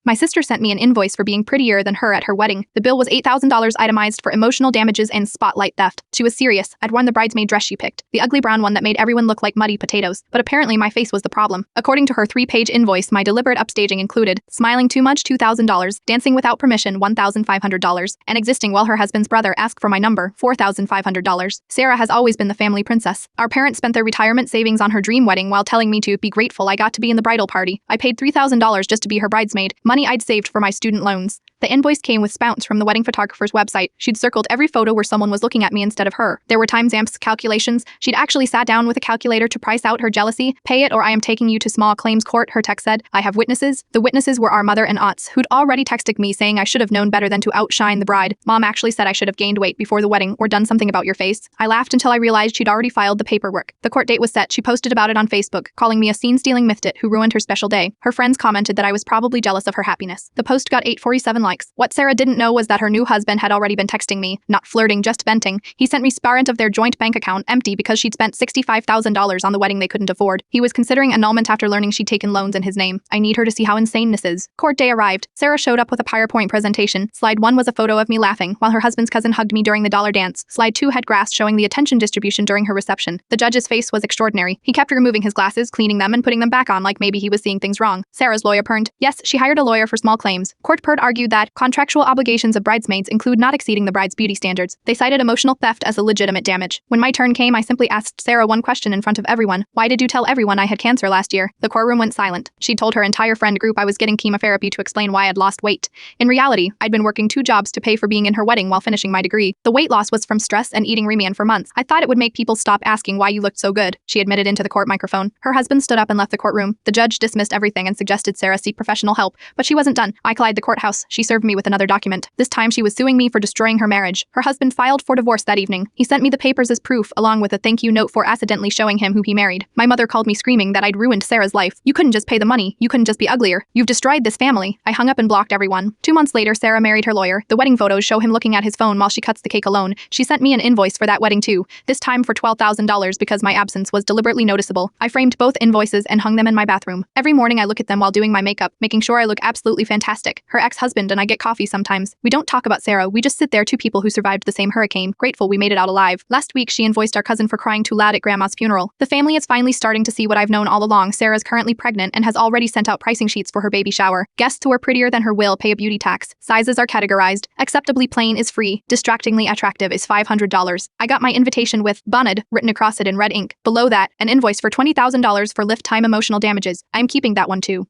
My sister sent me an invoice for being prettier than her at her wedding. The bill was $8,000 itemized for emotional damages and spotlight theft. She was serious. I'd worn the bridesmaid dress she picked, the ugly brown one that made everyone look like muddy potatoes, but apparently my face was the problem. According to her 3-page invoice, my deliberate upstaging included smiling too much $2,000, dancing without permission $1,500, and existing while her husband's brother asked for my number $4,500. Sarah has always been the family princess. Our parents spent their retirement savings on her dream wedding while telling me to be grateful I got to be in the bridal party. I paid $3,000 just to be her bridesmaid, money I'd saved for my student loans. The invoice came with spounts from the wedding photographer's website. She'd circled every photo where someone was looking at me instead of her. There were timestamps, calculations. She'd actually sat down with a calculator to price out her jealousy. Pay it or I am taking you to small claims court, her text said. I have witnesses. The witnesses were our mother and aunts, who'd already texted me saying I should have known better than to outshine the bride. Mom actually said I should have gained weight before the wedding or done something about your face. I laughed until I realized she'd already filed the paperwork. The court date was set. She posted about it on Facebook, calling me a scene-stealing mythtit who ruined her special day. Her friends commented that I was probably jealous of her happiness. The post got 847 likes. What Sarah didn't know was that her new husband had already been texting me, not flirting, just venting. He sent me sparent of their joint bank account empty because she'd spent $65,000 on the wedding they couldn't afford. He was considering annulment after learning she'd taken loans in his name. I need her to see how insane this is. Court day arrived. Sarah showed up with a PowerPoint presentation. Slide 1 was a photo of me laughing while her husband's cousin hugged me during the dollar dance. Slide 2 had graphs showing the attention distribution during her reception. The judge's face was extraordinary. He kept removing his glasses, cleaning them, and putting them back on like maybe he was seeing things wrong. Sarah's lawyer perned. Yes, she hired a lawyer for small claims. Court Perd argued that contractual obligations of bridesmaids include not exceeding the bride's beauty standards. They cited emotional theft as a legitimate damage. When my turn came, I simply asked Sarah one question in front of everyone. Why did you tell everyone I had cancer last year? The courtroom went silent. She told her entire friend group I was getting chemotherapy to explain why I'd lost weight. In reality, I'd been working 2 jobs to pay for being in her wedding while finishing my degree. The weight loss was from stress and eating ramen for months. I thought it would make people stop asking why you looked so good, she admitted into the court microphone. Her husband stood up and left the courtroom. The judge dismissed everything and suggested Sarah seek professional help, but she wasn't done. I called the courthouse. She served me with another document. This time she was suing me for destroying her marriage. Her husband filed for divorce that evening. He sent me the papers as proof, along with a thank you note for accidentally showing him who he married. My mother called me screaming that I'd ruined Sarah's life. You couldn't just pay the money. You couldn't just be uglier. You've destroyed this family. I hung up and blocked everyone. 2 months later, Sarah married her lawyer. The wedding photos show him looking at his phone while she cuts the cake alone. She sent me an invoice for that wedding too, this time for $12,000 because my absence was deliberately noticeable. I framed both invoices and hung them in my bathroom. Every morning I look at them while doing my makeup, making sure I look absolutely fantastic. Her ex-husband and I get coffee sometimes. We don't talk about Sarah, we just sit there, 2 people who survived the same hurricane, grateful we made it out alive. Last week she invoiced our cousin for crying too loud at grandma's funeral. The family is finally starting to see what I've known all along. Sarah's currently pregnant and has already sent out pricing sheets for her baby shower. Guests who are prettier than her will pay a beauty tax. Sizes are categorized. Acceptably plain is free. Distractingly attractive is $500. I got my invitation with "Bunned" written across it in red ink. Below that, an invoice for $20,000 for lifetime emotional damages. I'm keeping that one too.